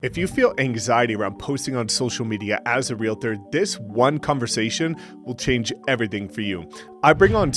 If you feel anxiety around posting on social media as a realtor, this one conversation will change everything for you. I bring on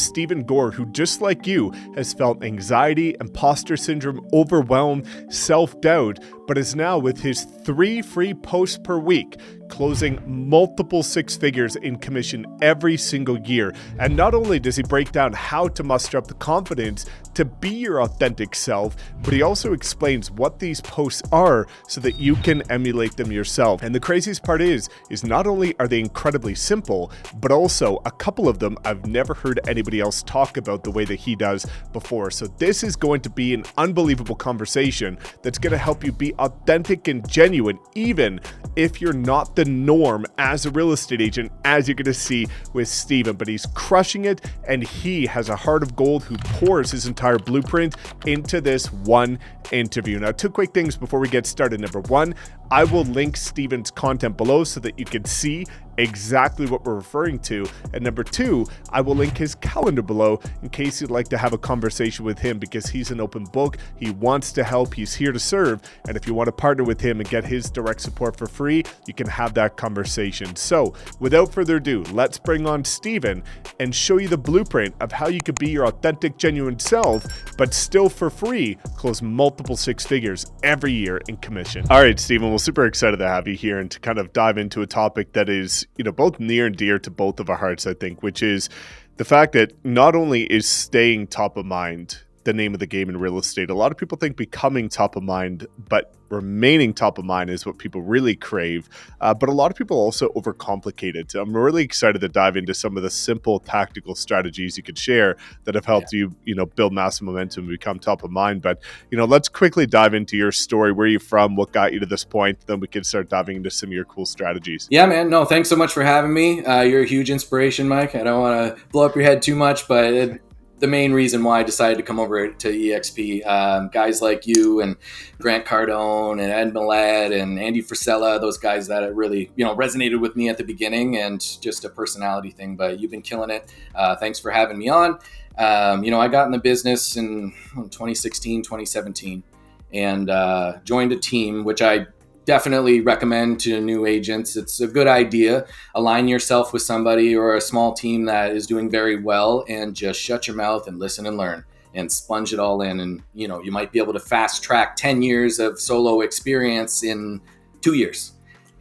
Gore, who just like you has felt anxiety, imposter syndrome, overwhelm, self-doubt, but is now with his 3 free posts per week, closing multiple 6 figures in commission every single year. And not only does he break down how to muster up the confidence to be your authentic self, but he also explains what these posts are so that you can emulate them yourself. And the craziest part is not only are they incredibly simple, but also a couple of them I've never heard anybody else talk about the way that he does before. So this is going to be an unbelievable conversation that's going to help you be authentic and genuine, even if you're not the norm as a real estate agent, as you're going to see with Steven. But he's crushing it, and he has a heart of gold who pours his entire blueprint into this one interview. Now, 2 quick things before we get started. Number 1, I will link Steven's content below so that you can see exactly what we're referring to. And number 2, I will link his calendar below in case you'd like to have a conversation with him, because he's an open book. He wants to help. He's here to serve. And if you want to partner with him and get his direct support for free, you can have that conversation. So without further ado, let's bring on Steven and show you the blueprint of how you could be your authentic, genuine self, but still for free close multiple 6 figures every year in commission. All right, Steven, we're super excited to have you here and to kind of dive into a topic that is, both near and dear to both of our hearts, I think, which is the fact that not only is staying top of mind the name of the game in real estate, a lot of people think becoming top of mind, but remaining top of mind is what people really crave. But a lot of people also overcomplicate it. I'm really excited to dive into some of the simple tactical strategies you could share that have helped you, build massive momentum and become top of mind. But, let's quickly dive into your story. Where are you from? What got you to this point? Then we can start diving into some of your cool strategies. Yeah, man. No, thanks so much for having me. You're a huge inspiration, Mike. I don't want to blow up your head too much, but the main reason why I decided to come over to EXP, guys like you and Grant Cardone and Ed Millett and Andy Frisella, those guys that really, resonated with me at the beginning, and just a personality thing, but you've been killing it. Thanks for having me on. I got in the business in 2016, 2017 and joined a team, which I definitely recommend to new agents. It's a good idea. Align yourself with somebody or a small team that is doing very well, and just shut your mouth and listen and learn and sponge it all in. And, you might be able to fast track 10 years of solo experience in 2 years.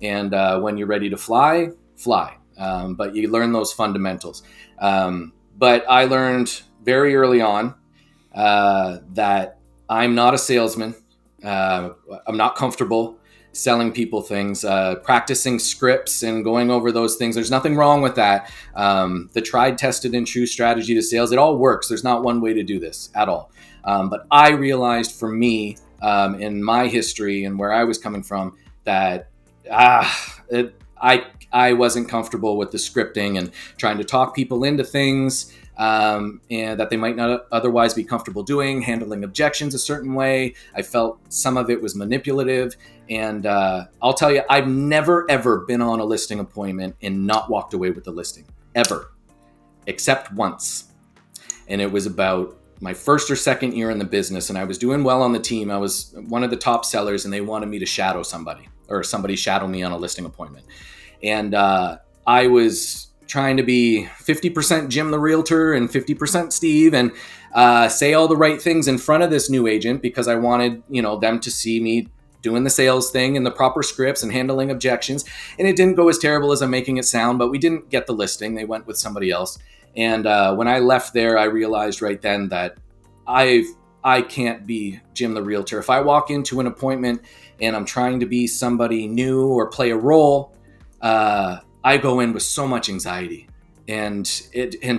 And when you're ready to fly. But you learn those fundamentals. But I learned very early on that I'm not a salesman. I'm not comfortable selling people things, practicing scripts and going over those things. There's nothing wrong with that. The tried, tested, and true strategy to sales, it all works. There's not one way to do this at all. But I realized for me, in my history and where I was coming from, that I wasn't comfortable with the scripting and trying to talk people into things and that they might not otherwise be comfortable doing, handling objections a certain way. I felt some of it was manipulative. And I'll tell you, I've never, ever been on a listing appointment and not walked away with the listing, ever, except once. And it was about my first or second year in the business, and I was doing well on the team. I was one of the top sellers, and they wanted me to shadow somebody, or somebody shadow me on a listing appointment. And I was trying to be 50% Jim the Realtor and 50% Steve, and say all the right things in front of this new agent, because I wanted, them to see me doing the sales thing and the proper scripts and handling objections. And it didn't go as terrible as I'm making it sound, but we didn't get the listing. They went with somebody else. And when I left there, I realized right then that I can't be Jim the Realtor. If I walk into an appointment and I'm trying to be somebody new or play a role, I go in with so much anxiety and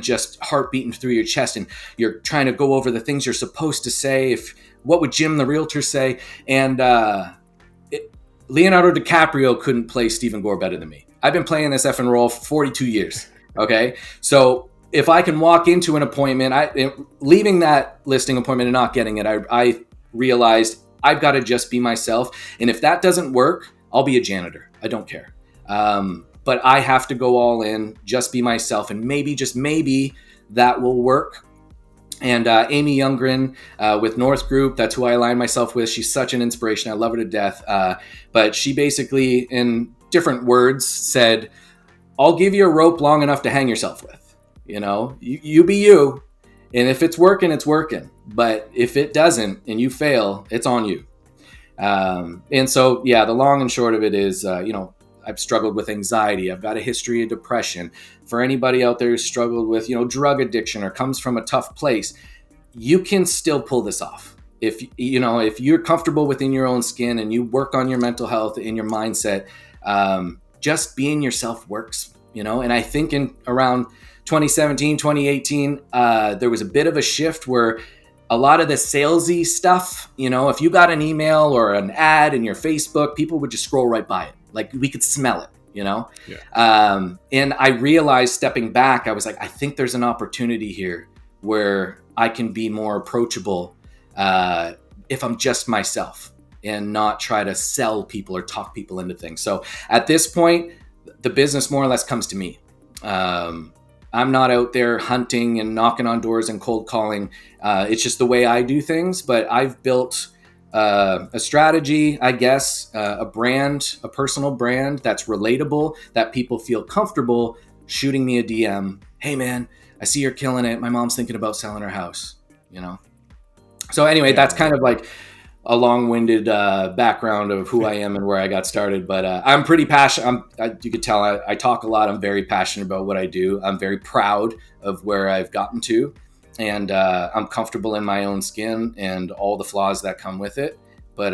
just heart beating through your chest, and you're trying to go over the things you're supposed to say. What would Jim the Realtor say? And Leonardo DiCaprio couldn't play Steven Gore better than me. I've been playing this effing role for 42 years. Okay, so if I can walk into an appointment, leaving that listing appointment and not getting it, I realized I've got to just be myself. And if that doesn't work, I'll be a janitor. I don't care. But I have to go all in, just be myself. And maybe, just maybe, that will work. And Amy Youngren with North Group, that's who I align myself with. She's such an inspiration. I love her to death. But she basically, in different words, said, I'll give you a rope long enough to hang yourself with. You be you. And if it's working, it's working. But if it doesn't and you fail, it's on you. And so, yeah, the long and short of it is, I've struggled with anxiety. I've got a history of depression. For anybody out there who's struggled with, drug addiction or comes from a tough place, you can still pull this off. If you're comfortable within your own skin and you work on your mental health and your mindset, just being yourself works, and I think in around 2017, 2018, there was a bit of a shift where a lot of the salesy stuff, if you got an email or an ad in your Facebook, people would just scroll right by it. Like we could smell it, Yeah. And I realized stepping back, I was like, I think there's an opportunity here where I can be more approachable if I'm just myself and not try to sell people or talk people into things. So at this point, the business more or less comes to me. I'm not out there hunting and knocking on doors and cold calling. It's just the way I do things, but I've built a strategy, I guess, a brand, a personal brand that's relatable, that people feel comfortable shooting me a DM. Hey man, I see you're killing it. My mom's thinking about selling her house, So anyway, that's kind of like a long-winded background of who I am and where I got started. But I'm pretty passionate. You could tell I talk a lot. I'm very passionate about what I do. I'm very proud of where I've gotten to. And I'm comfortable in my own skin and all the flaws that come with it. But,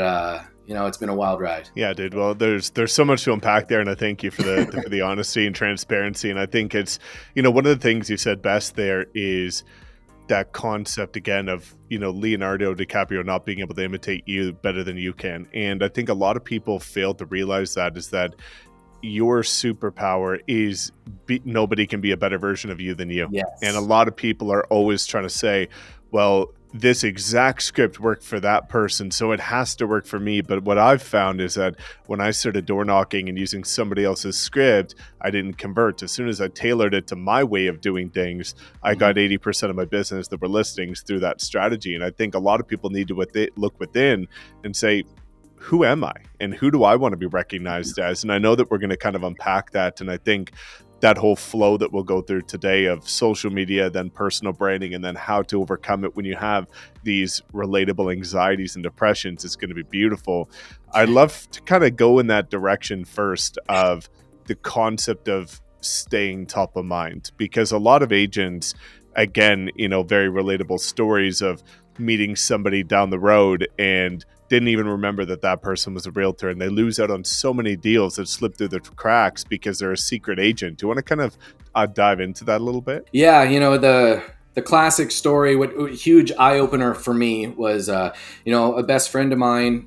it's been a wild ride. Yeah, dude. Well, there's so much to unpack there. And I thank you for the honesty and transparency. And I think it's, one of the things you said best there is that concept again of, Leonardo DiCaprio not being able to imitate you better than you can. And I think a lot of people fail to realize that is that your superpower is nobody can be a better version of you than you. Yes. And a lot of people are always trying to say, well, this exact script worked for that person, so it has to work for me. But what I've found is that when I started door knocking and using somebody else's script, I didn't convert. As soon as I tailored it to my way of doing things, I got 80% of my business that were listings through that strategy. And I think a lot of people need to look within and say, who am I and who do I want to be recognized as? And I know that we're going to kind of unpack that. And I think that whole flow that we'll go through today of social media, then personal branding, and then how to overcome it when you have these relatable anxieties and depressions is going to be beautiful. I'd love to kind of go in that direction first of the concept of staying top of mind, because a lot of agents, again, very relatable stories of meeting somebody down the road and didn't even remember that person was a realtor, and they lose out on so many deals that slip through the cracks because they're a secret agent. Do you want to kind of dive into that a little bit? Yeah, the classic story, what huge eye opener for me was, a best friend of mine.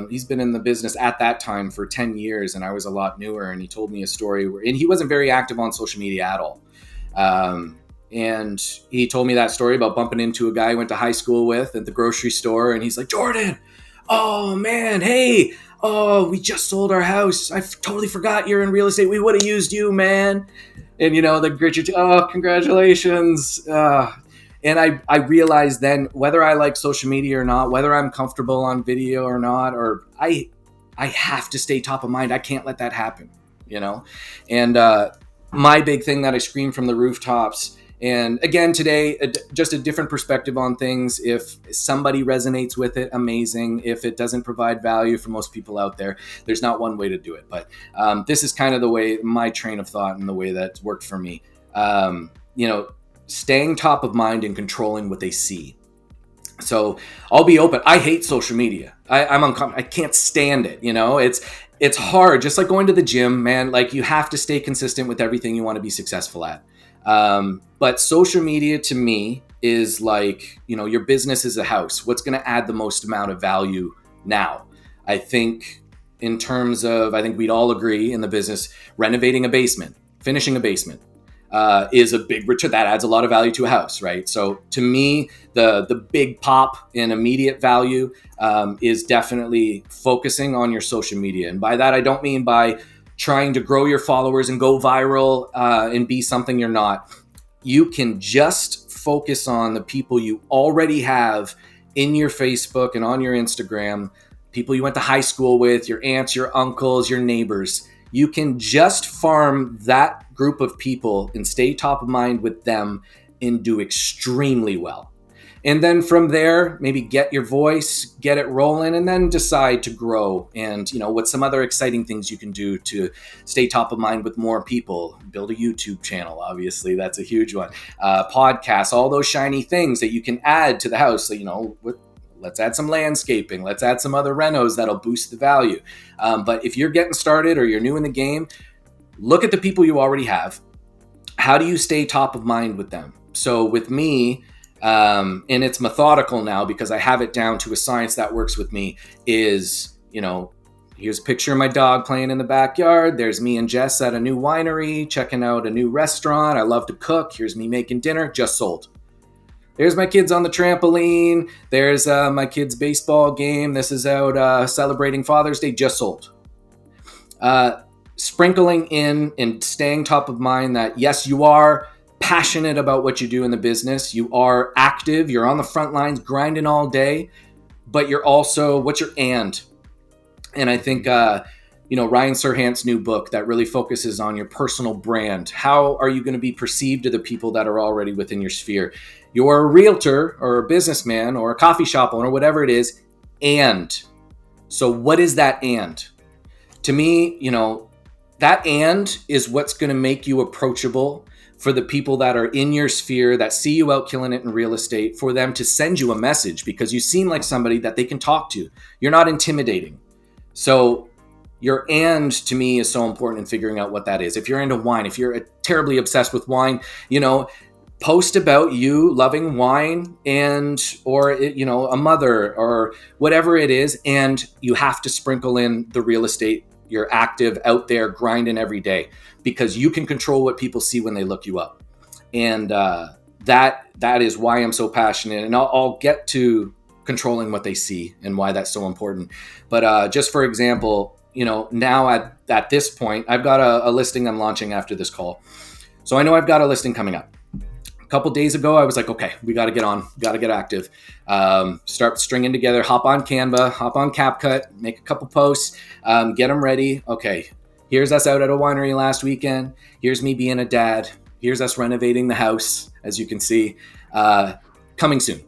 He's been in the business at that time for 10 years, and I was a lot newer. And he told me a story and he wasn't very active on social media at all. And he told me that story about bumping into a guy he went to high school with at the grocery store, and he's like, Jordan, oh man, hey, we just sold our house. I totally forgot you're in real estate. We would have used you, man. And the grit congratulations. And I realized then, whether I like social media or not, whether I'm comfortable on video or not, or I have to stay top of mind. I can't let that happen, And my big thing that I scream from the rooftops. And again, today, just a different perspective on things. If somebody resonates with it, amazing. If it doesn't provide value for most people out there, there's not one way to do it. But this is kind of the way, my train of thought and the way that's worked for me. Staying top of mind and controlling what they see. So I'll be open. I hate social media. I can't stand it. It's hard. Just like going to the gym, man. Like, you have to stay consistent with everything you want to be successful at. But social media to me is like, your business is a house. What's going to add the most amount of value now? I think in terms of, I think we'd all agree in the business, renovating a basement, finishing a basement, is a big return. That adds a lot of value to a house, right? So to me, the big pop in immediate value, is definitely focusing on your social media. And by that, I don't mean by trying to grow your followers and go viral, and be something you're not. you can just focus on the people you already have in your Facebook and on your Instagram, people you went to high school with, your aunts, your uncles, your neighbors. You can just farm that group of people and stay top of mind with them and do extremely well. And then from there, maybe get your voice, get it rolling, and then decide to grow. And, what some other exciting things you can do to stay top of mind with more people. Build a YouTube channel, obviously. That's a huge one. Podcasts, all those shiny things that you can add to the house. So, let's add some landscaping. Let's add some other renos that'll boost the value. But if you're getting started or you're new in the game, look at the people you already have. How do you stay top of mind with them? So with me, and it's methodical now because I have it down to a science that works with me, is, here's a picture of my dog playing in the backyard. There's me and Jess at a new winery, checking out a new restaurant. I love to cook. Here's me making dinner, just sold. There's my kids on the trampoline. There's my kids' baseball game. This is out celebrating Father's Day, just sold. Sprinkling in and staying top of mind that, yes, you are passionate about what you do in the business. You are active. You're on the front lines grinding all day, but you're also, what's your and? And I think, Ryan Serhant's new book that really focuses on your personal brand. How are you going to be perceived to the people that are already within your sphere? You're a realtor or a businessman or a coffee shop owner, whatever it is. And so what is that and? To me, that and is what's going to make you approachable for the people that are in your sphere that see you out killing it in real estate, for them to send you a message because you seem like somebody that they can talk to. You're not intimidating. So your and to me is so important in figuring out what that is. If you're into wine, if you're terribly obsessed with wine, post about you loving wine or a mother or whatever it is. And you have to sprinkle in the real estate. You're active out there grinding every day because you can control what people see when they look you up. And that is why I'm so passionate. And I'll get to controlling what they see and why that's so important. But just for example, now at this point, I've got a listing I'm launching after this call. So I know I've got a listing coming up. A couple days ago, I was like, okay, we got to get on, got to get active, start stringing together, hop on Canva, hop on CapCut, make a couple posts, get them ready. Okay, here's us out at a winery last weekend. Here's me being a dad. Here's us renovating the house, as you can see, coming soon.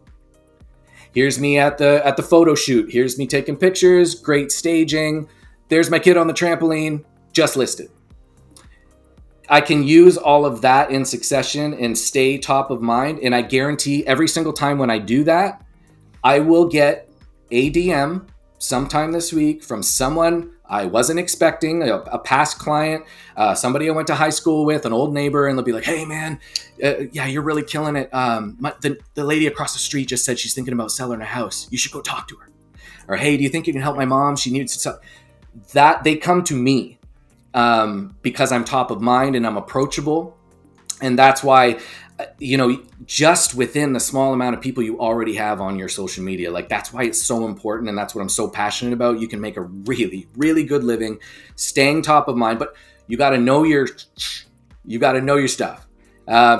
Here's me at the photo shoot. Here's me taking pictures, great staging. There's my kid on the trampoline, just listed. I can use all of that in succession and stay top of mind. And I guarantee every single time when I do that, I will get a DM sometime this week from someone I wasn't expecting, a past client, somebody I went to high school with, an old neighbor, and they'll be like, hey man, yeah, you're really killing it. The lady across the street just said she's thinking about selling her house. You should go talk to her. Or, hey, do you think you can help my mom? She needs to sell. That they come to me. Because I'm top of mind and I'm approachable. And that's why, just within the small amount of people you already have on your social media, that's why it's so important. And that's what I'm so passionate about. You can make a really, really good living staying top of mind, but you got to know your stuff.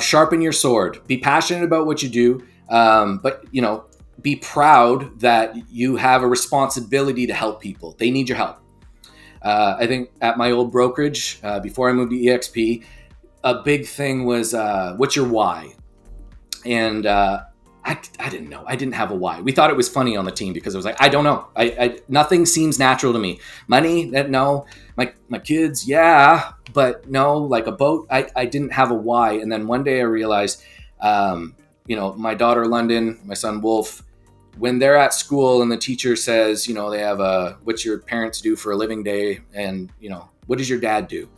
Sharpen your sword, be passionate about what you do. But be proud that you have a responsibility to help people. They need your help. I think at my old brokerage, before I moved to EXP, a big thing was, what's your why? And I didn't know. I didn't have a why. We thought it was funny on the team because it was like, I don't know. Nothing seems natural to me. Money, no. My kids, yeah. But no, like a boat, I didn't have a why. And then one day I realized, my daughter London, my son Wolf, when they're at school and the teacher says, they have what's your parents do for a living day? And, what does your dad do?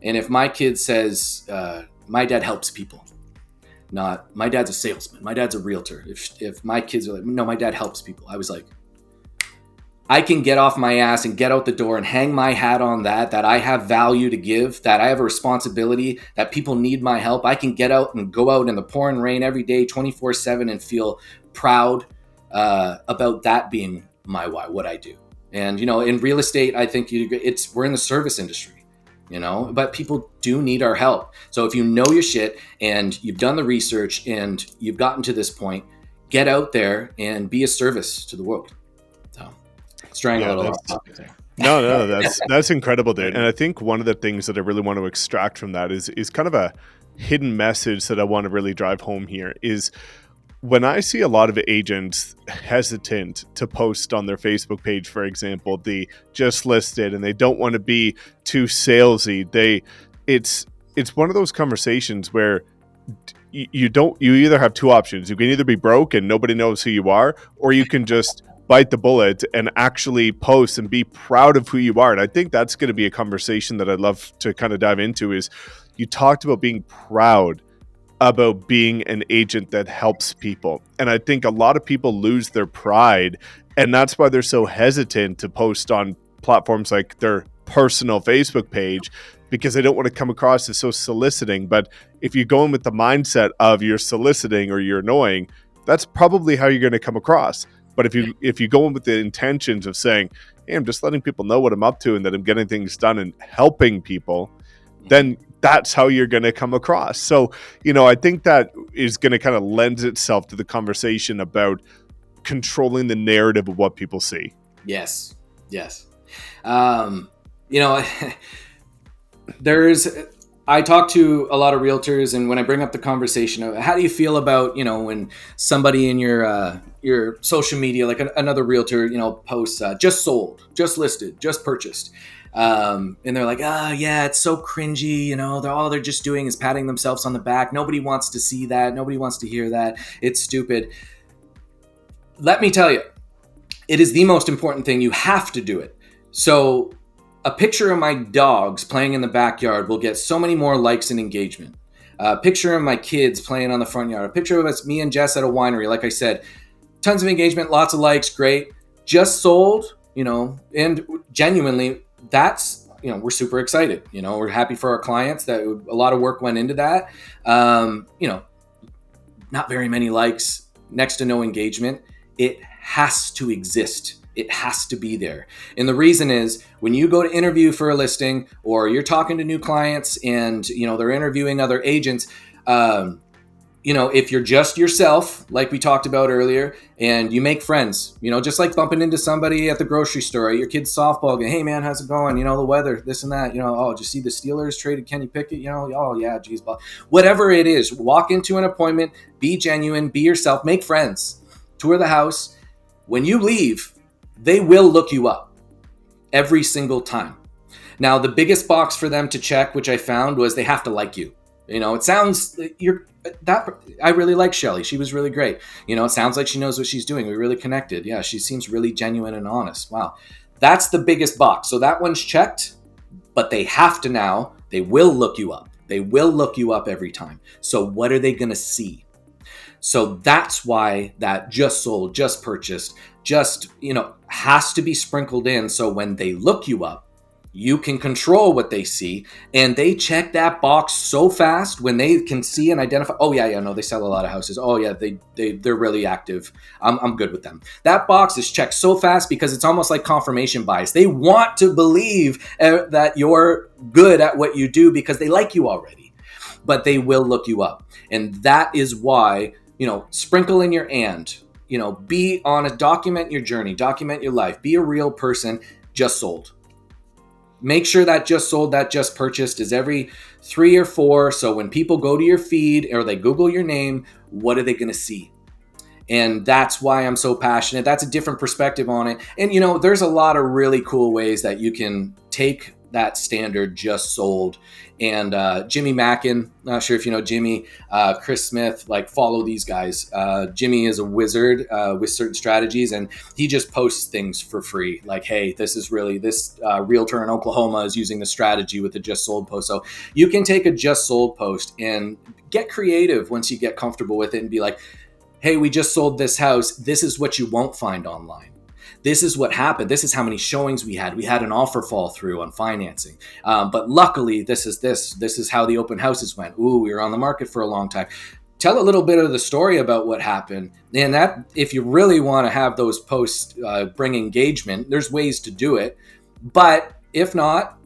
And if my kid says, my dad helps people, not my dad's a salesman, my dad's a realtor. If my kids are like, no, my dad helps people. I was like, I can get off my ass and get out the door and hang my hat on that I have value to give, that I have a responsibility, that people need my help. I can get out and go out in the pouring rain every day, 24/7 and feel proud about that being my why, what I do. And, in real estate, I think we're in the service industry. but people do need our help. So if you know your shit and you've done the research and you've gotten to this point, get out there and be a service to the world. So straying a little off topic there. No, that's incredible, dude. And I think one of the things that I really want to extract from that is kind of a hidden message that I want to really drive home here is when I see a lot of agents hesitant to post on their Facebook page, for example, the just listed, and they don't want to be too salesy. It's one of those conversations where you either have two options. You can either be broke and nobody knows who you are, or you can just bite the bullet and actually post and be proud of who you are. And I think that's going to be a conversation that I'd love to kind of dive into. Is you talked about being proud about being an agent that helps people. And I think a lot of people lose their pride, and that's why they're so hesitant to post on platforms like their personal Facebook page, because they don't want to come across as so soliciting. But if you go in with the mindset of you're soliciting or you're annoying, that's probably how you're going to come across. But if you go in with the intentions of saying, hey, I'm just letting people know what I'm up to and that I'm getting things done and helping people, then that's how you're going to come across. So, I think that is going to kind of lend itself to the conversation about controlling the narrative of what people see. Yes. I talk to a lot of realtors, and when I bring up the conversation of how do you feel about, when somebody in your social media, like another realtor, posts just sold, just listed, just purchased. And they're like, yeah, it's so cringy. All they're just doing is patting themselves on the back. Nobody wants to see that. Nobody wants to hear that. It's stupid. Let me tell you, it is the most important thing. You have to do it. So a picture of my dogs playing in the backyard will get so many more likes and engagement. A picture of my kids playing on the front yard. A picture of us, me and Jess at a winery. Like I said, tons of engagement, lots of likes, great. Just sold, and genuinely, that's, we're super excited. We're happy for our clients that a lot of work went into that. Not very many likes, next to no engagement. It has to exist. It has to be there. And the reason is when you go to interview for a listing or you're talking to new clients and, they're interviewing other agents, if you're just yourself, like we talked about earlier, and you make friends, just like bumping into somebody at the grocery store, at your kid's softball game, hey man, how's it going? The weather, this and that, did you see the Steelers traded Kenny Pickett? Oh yeah, geez, whatever it is, walk into an appointment, be genuine, be yourself, make friends, tour the house. When you leave, they will look you up every single time. Now, the biggest box for them to check, which I found, was they have to like you. It sounds I really like Shelly. She was really great. It sounds like she knows what she's doing. We really connected. Yeah, she seems really genuine and honest. Wow. That's the biggest box. So that one's checked, but they will look you up. They will look you up every time. So what are they going to see? So that's why that just sold, just purchased, has to be sprinkled in. So when they look you up, you can control what they see, and they check that box so fast when they can see and identify. Oh yeah, no, they sell a lot of houses. Oh yeah, they're really active. I'm good with them. That box is checked so fast because it's almost like confirmation bias. They want to believe that you're good at what you do because they like you already, but they will look you up, and that is why sprinkle in your be honest, document your journey, document your life, be a real person. Just sold. Make sure that just sold, that just purchased is every 3 or 4. So when people go to your feed or they Google your name, what are they going to see? And that's why I'm so passionate. That's a different perspective on it. And, there's a lot of really cool ways that you can take that standard just sold. And Jimmy Mackin, not sure if you know Jimmy, Chris Smith, follow these guys. Jimmy is a wizard with certain strategies, and he just posts things for free. Like, hey, this realtor in Oklahoma is using the strategy with the just sold post. So you can take a just sold post and get creative once you get comfortable with it and be like, hey, we just sold this house. This is what you won't find online. This is what happened. This is how many showings we had. We had an offer fall through on financing. But luckily, this is how the open houses went. Ooh, we were on the market for a long time. Tell a little bit of the story about what happened. And that, if you really want to have those posts bring engagement, there's ways to do it. But if not,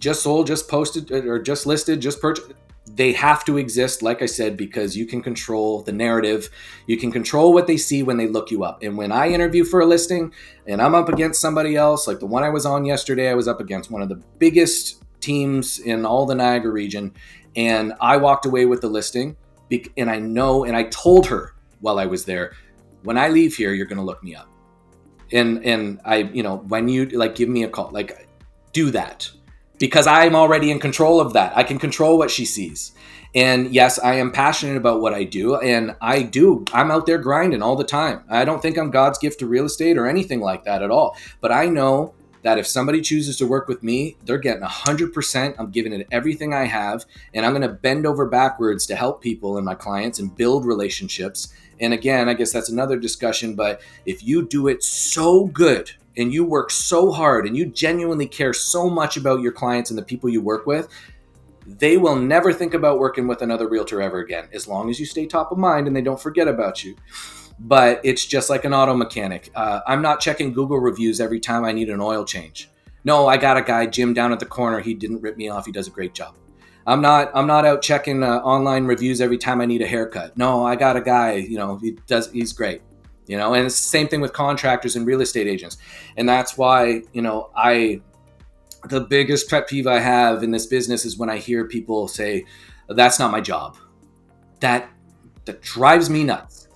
just sold, just posted, or just listed, just purchased. They have to exist, like I said, because you can control the narrative. You can control what they see when they look you up. And when I interview for a listing and I'm up against somebody else, like the one I was on yesterday, I was up against one of the biggest teams in all the Niagara region. And I walked away with the listing. And I know, and I told her while I was there, when I leave here, you're going to look me up. And I, when you like, give me a call, like do that. Because I'm already in control of that. I can control what she sees. And yes, I am passionate about what I do. And I'm out there grinding all the time. I don't think I'm God's gift to real estate or anything like that at all. But I know that if somebody chooses to work with me, they're getting 100%. I'm giving it everything I have. And I'm going to bend over backwards to help people and my clients and build relationships. And again, I guess that's another discussion. But if you do it so good, and you work so hard and you genuinely care so much about your clients and the people you work with, they will never think about working with another realtor ever again, as long as you stay top of mind and they don't forget about you. But it's just like an auto mechanic. I'm not checking Google reviews every time I need an oil change. No, I got a guy, Jim, down at the corner. He didn't rip me off. He does a great job. I'm not out checking online reviews every time I need a haircut. No, I got a guy, he's great. And it's the same thing with contractors and real estate agents. And that's why, the biggest pet peeve I have in this business is when I hear people say, that's not my job. That drives me nuts,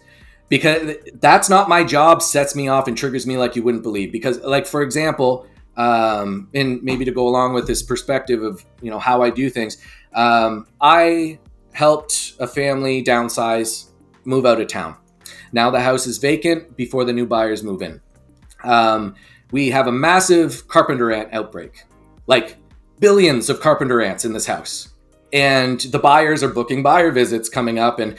because that's not my job sets me off and triggers me like you wouldn't believe. Because like, for example, and maybe to go along with this perspective of, how I do things, I helped a family downsize, move out of town. Now the house is vacant before the new buyers move in. We have a massive carpenter ant outbreak, like billions of carpenter ants in this house. And the buyers are booking buyer visits coming up, and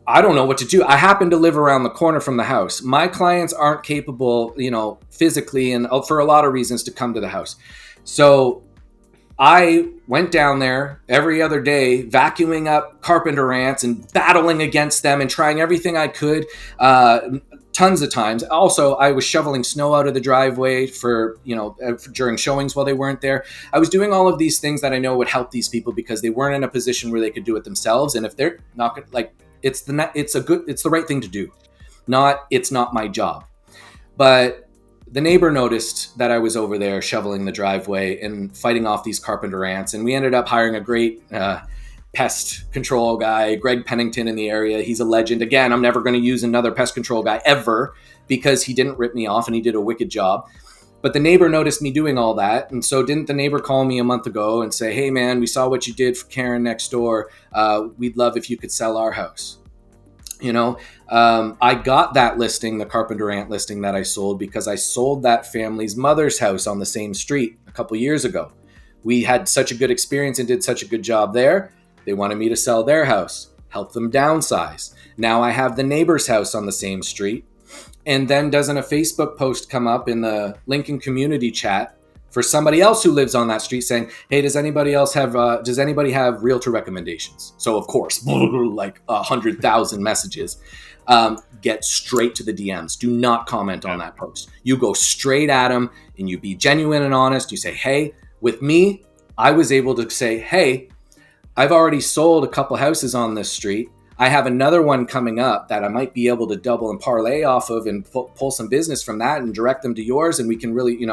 I don't know what to do. I happen to live around the corner from the house. My clients aren't capable, physically and for a lot of reasons to come to the house. So I went down there every other day, vacuuming up carpenter ants and battling against them and trying everything I could, tons of times. Also, I was shoveling snow out of the driveway for, during showings while they weren't there. I was doing all of these things that I know would help these people because they weren't in a position where they could do it themselves. And if they're not it's the right thing to do. It's not my job. But the neighbor noticed that I was over there shoveling the driveway and fighting off these carpenter ants. And we ended up hiring a great pest control guy, Greg Pennington, in the area. He's a legend. Again, I'm never going to use another pest control guy ever because he didn't rip me off and he did a wicked job. But the neighbor noticed me doing all that. And so didn't the neighbor call me a month ago and say, hey, man, we saw what you did for Karen next door. We'd love if you could sell our house. I got that listing, the carpenter ant listing that I sold, because I sold that family's mother's house on the same street a couple years ago. We had such a good experience and did such a good job there. They wanted me to sell their house, help them downsize. Now I have the neighbor's house on the same street. And then doesn't a Facebook post come up in the Lincoln community chat for somebody else who lives on that street saying, hey, does anybody have realtor recommendations? So of course, like 100,000 messages. Get straight to the DMs. Do not comment on that post. You go straight at them and you be genuine and honest. You say, hey, with me, I was able to say, hey, I've already sold a couple houses on this street. I have another one coming up that I might be able to double and parlay off of and pull some business from that and direct them to yours. And we can really,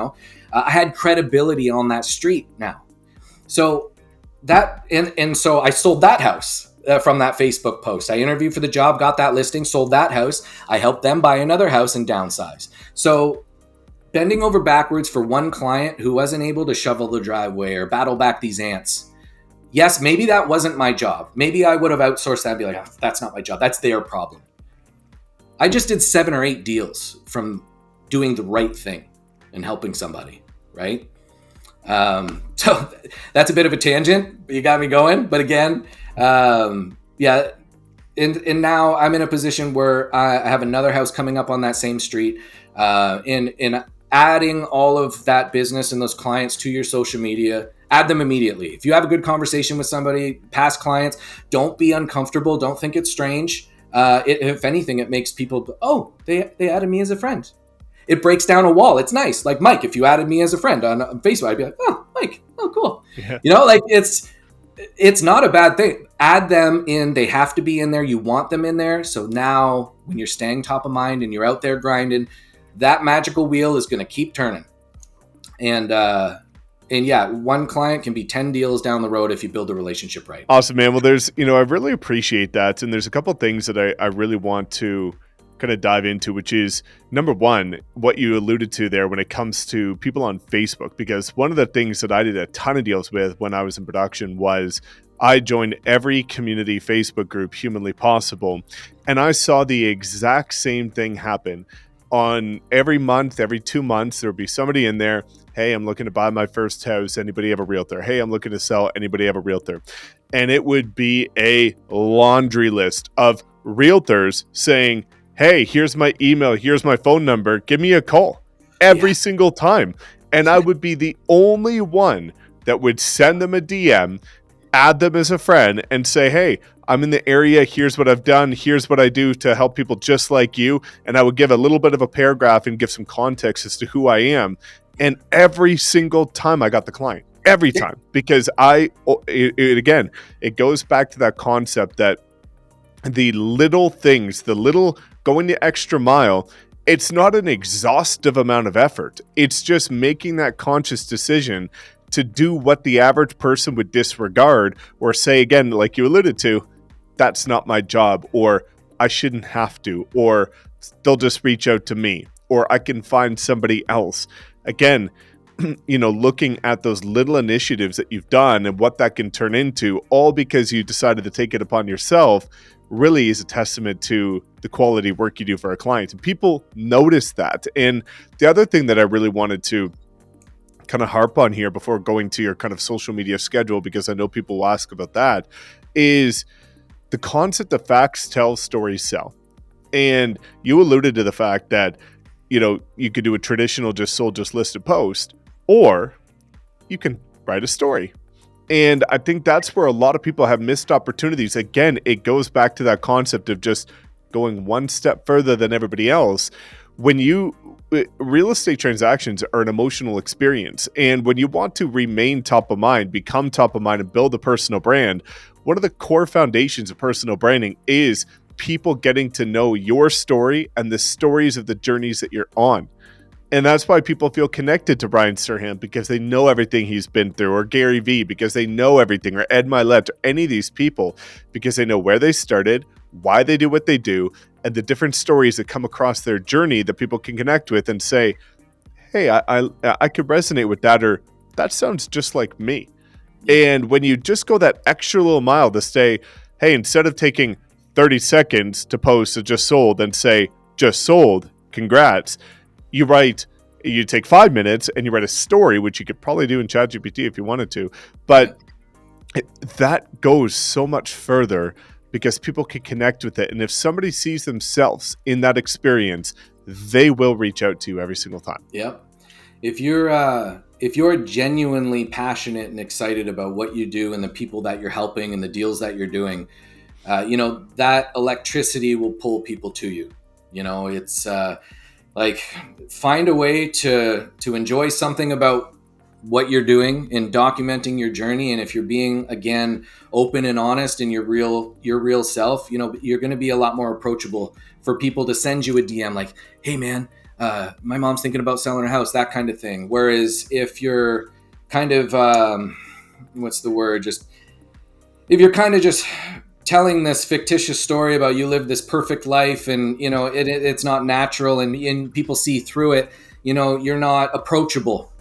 I had credibility on that street now. So that, and so I sold that house from that Facebook post. I interviewed for the job, got that listing, sold that house. I helped them buy another house and downsize. So bending over backwards for one client who wasn't able to shovel the driveway or battle back these ants. Yes, maybe that wasn't my job. Maybe I would have outsourced that and be like, oh, that's not my job. That's their problem. I just did 7 or 8 deals from doing the right thing and helping somebody, right? So that's a bit of a tangent. You got me going. But again, yeah. And now I'm in a position where I have another house coming up on that same street. In adding all of that business and those clients to your social media, add them immediately. If you have a good conversation with somebody, past clients, don't be uncomfortable. Don't think it's strange. If anything, it makes people go, oh, they added me as a friend. It breaks down a wall. It's nice. Like Mike, if you added me as a friend on Facebook, I'd be like, oh, Mike, oh, cool. Yeah. Like it's not a bad thing. Add them in. They have to be in there. You want them in there. So now when you're staying top of mind and you're out there grinding, that magical wheel is going to keep turning. And yeah, one client can be 10 deals down the road if you build a relationship right. Awesome, man. Well, there's, I really appreciate that. And there's a couple of things that I really want to kind of dive into, which is number one, what you alluded to there when it comes to people on Facebook, because one of the things that I did a ton of deals with when I was in production was I joined every community Facebook group humanly possible. And I saw the exact same thing happen on every month, every 2 months, there would be somebody in there. Hey, I'm looking to buy my first house. Anybody have a realtor? Hey, I'm looking to sell. Anybody have a realtor? And it would be a laundry list of realtors saying, hey, here's my email, here's my phone number, give me a call every single time. And I would be the only one that would send them a DM, add them as a friend, and say, hey, I'm in the area, here's what I've done, here's what I do to help people just like you. And I would give a little bit of a paragraph and give some context as to who I am. And every single time I got the client, every time, because again, it goes back to that concept that the little things, the little going the extra mile, it's not an exhaustive amount of effort. It's just making that conscious decision to do what the average person would disregard or say, again, like you alluded to, that's not my job, or I shouldn't have to, or they'll just reach out to me, or I can find somebody else. Again, looking at those little initiatives that you've done and what that can turn into, all because you decided to take it upon yourself, really is a testament to the quality work you do for our clients. And people notice that. And the other thing that I really wanted to kind of harp on here before going to your kind of social media schedule, because I know people will ask about that, is the concept of facts tell, stories sell. And you alluded to the fact that, you could do a traditional just sold, just listed post, or you can write a story. And I think that's where a lot of people have missed opportunities. Again, it goes back to that concept of just going one step further than everybody else. Real estate transactions are an emotional experience. And when you want to remain top of mind, become top of mind, and build a personal brand, one of the core foundations of personal branding is people getting to know your story and the stories of the journeys that you're on. And that's why people feel connected to Brian Serhant, because they know everything he's been through, or Gary Vee, because they know everything, or Ed Milet, or any of these people, because they know where they started, why they do what they do, and the different stories that come across their journey that people can connect with and say, hey, I could resonate with that, or that sounds just like me. And when you just go that extra little mile to say, hey, instead of taking 30 seconds to post a just sold and say, just sold, congrats, you take 5 minutes and you write a story, which you could probably do in ChatGPT if you wanted to, but that goes so much further because people can connect with it. And if somebody sees themselves in that experience, they will reach out to you every single time. Yep. If you're genuinely passionate and excited about what you do and the people that you're helping and the deals that you're doing, that electricity will pull people to you. It's like, find a way to enjoy something about what you're doing and documenting your journey. And if you're being, again, open and honest in your real self, you're going to be a lot more approachable for people to send you a DM like, hey man, my mom's thinking about selling her house, that kind of thing. Whereas if you're kind of, if you're kind of just telling this fictitious story about you live this perfect life and, it's not natural and people see through it, you're not approachable.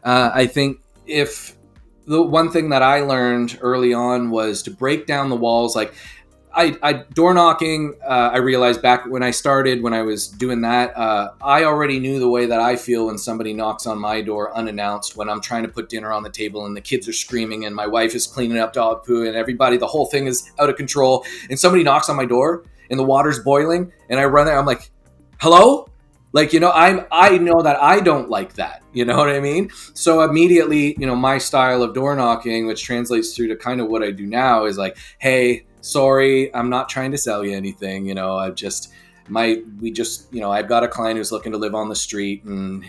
I think if the one thing that I learned early on was to break down the walls, like door knocking, I realized back when I started, when I was doing that, I already knew the way that I feel when somebody knocks on my door unannounced, when I'm trying to put dinner on the table and the kids are screaming and my wife is cleaning up dog poo and the whole thing is out of control. And somebody knocks on my door and the water's boiling and I run there. I'm like, hello? Like, I know that I don't like that. You know what I mean? So immediately, my style of door knocking, which translates through to kind of what I do now, is like, hey, sorry, I'm not trying to sell you anything. I've got a client who's looking to live on the street, and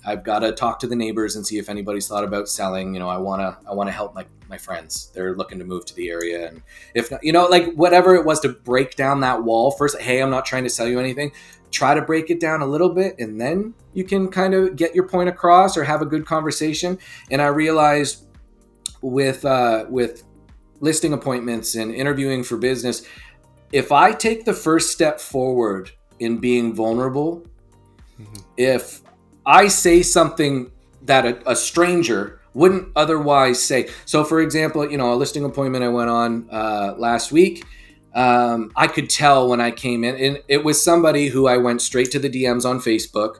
I've got to talk to the neighbors and see if anybody's thought about selling. I want to help my friends. They're looking to move to the area, and if not, like whatever it was, to break down that wall first. Hey, I'm not trying to sell you anything. Try to break it down a little bit, and then you can kind of get your point across or have a good conversation. And I realized with listing appointments and interviewing for business, if I take the first step forward in being vulnerable, if I say something that a stranger wouldn't otherwise say. So for example, a listing appointment I went on last week, I could tell when I came in, and it was somebody who I went straight to the DMs on Facebook.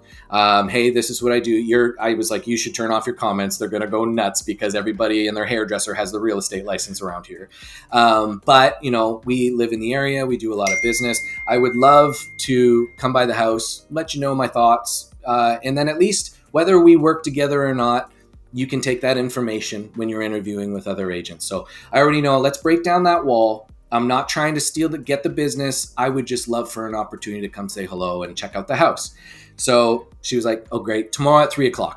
Hey, this is what I do. I was like, you should turn off your comments. They're going to go nuts because everybody and their hairdresser has the real estate license around here. But we live in the area. We do a lot of business. I would love to come by the house, let you know my thoughts. And then at least whether we work together or not, you can take that information when you're interviewing with other agents. So I already know, let's break down that wall. I'm not trying to get the business. I would just love for an opportunity to come say hello and check out the house. So she was like, oh, great. Tomorrow at 3:00.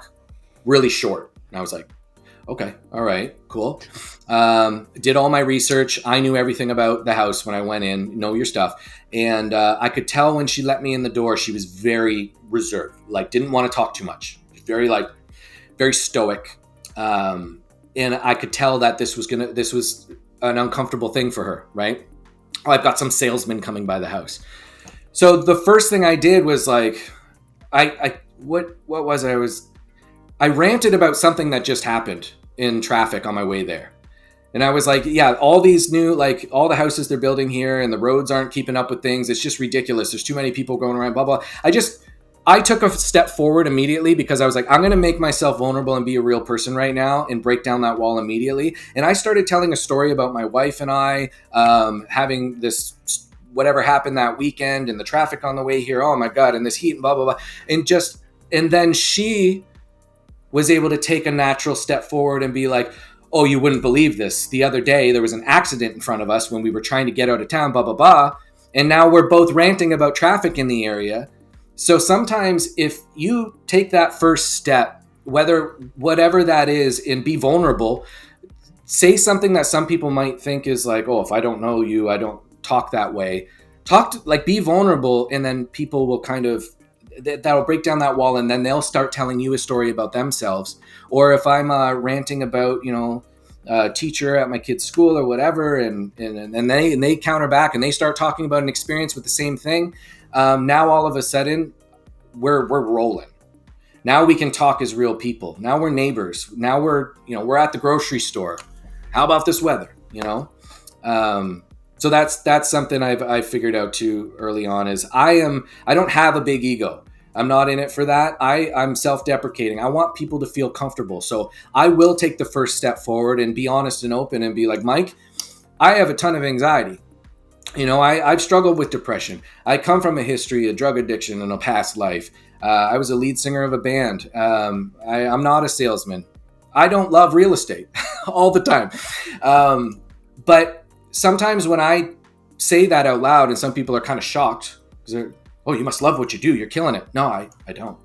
Really short. And I was like, okay, all right, cool. Did all my research. I knew everything about the house when I went in, know your stuff. And I could tell when she let me in the door, she was very reserved, like didn't want to talk too much. Very stoic. And I could tell that this was an uncomfortable thing for her, right? Oh, I've got some salesman coming by the house. So the first thing I did was like, what was it? I ranted about something that just happened in traffic on my way there. And I was like, yeah, all these new, like all the houses they're building here and the roads aren't keeping up with things. It's just ridiculous. There's too many people going around, blah, blah. I took a step forward immediately because I was like, I'm going to make myself vulnerable and be a real person right now and break down that wall immediately. And I started telling a story about my wife and I having this, whatever happened that weekend and the traffic on the way here. Oh my God. And this heat and blah, blah, blah. And then she was able to take a natural step forward and be like, oh, you wouldn't believe this. The other day, there was an accident in front of us when we were trying to get out of town, blah, blah, blah. And now we're both ranting about traffic in the area. So sometimes if you take that first step, whatever that is, and be vulnerable, say something that some people might think is like, oh, if I don't know you, I don't talk that way. Be vulnerable, and then people will kind of, that'll break down that wall, and then they'll start telling you a story about themselves. Or if I'm ranting about, a teacher at my kid's school or whatever, and they counter back and they start talking about an experience with the same thing. Now all of a sudden we're rolling. Now we can talk as real people. Now we're neighbors. Now we're at the grocery store. How about this weather? So that's something I've figured out too early on is I don't have a big ego. I'm not in it for that. I'm self-deprecating. I want people to feel comfortable. So I will take the first step forward and be honest and open and be like, Mike, I have a ton of anxiety. I've struggled with depression. I come from a history of drug addiction in a past life. I was a lead singer of a band. I'm not a salesman. I don't love real estate all the time. But sometimes when I say that out loud and some people are kind of shocked because they're, oh, you must love what you do. You're killing it. No, I don't.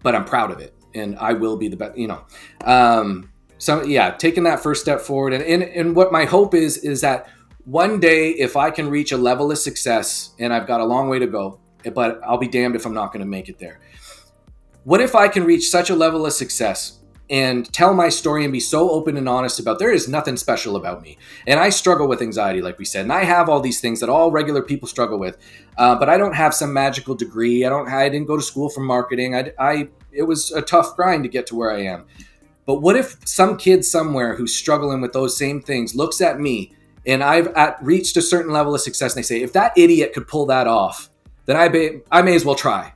But I'm proud of it. And I will be the best, So yeah, taking that first step forward. And what my hope is that one day, if I can reach a level of success, and I've got a long way to go, but I'll be damned if I'm not going to make it there. What if I can reach such a level of success and tell my story and be so open and honest about there is nothing special about me. And I struggle with anxiety, like we said, and I have all these things that all regular people struggle with, but I don't have some magical degree. I didn't go to school for marketing. It was a tough grind to get to where I am. But what if some kid somewhere who's struggling with those same things looks at me and I've reached a certain level of success, and they say, if that idiot could pull that off, then I may as well try.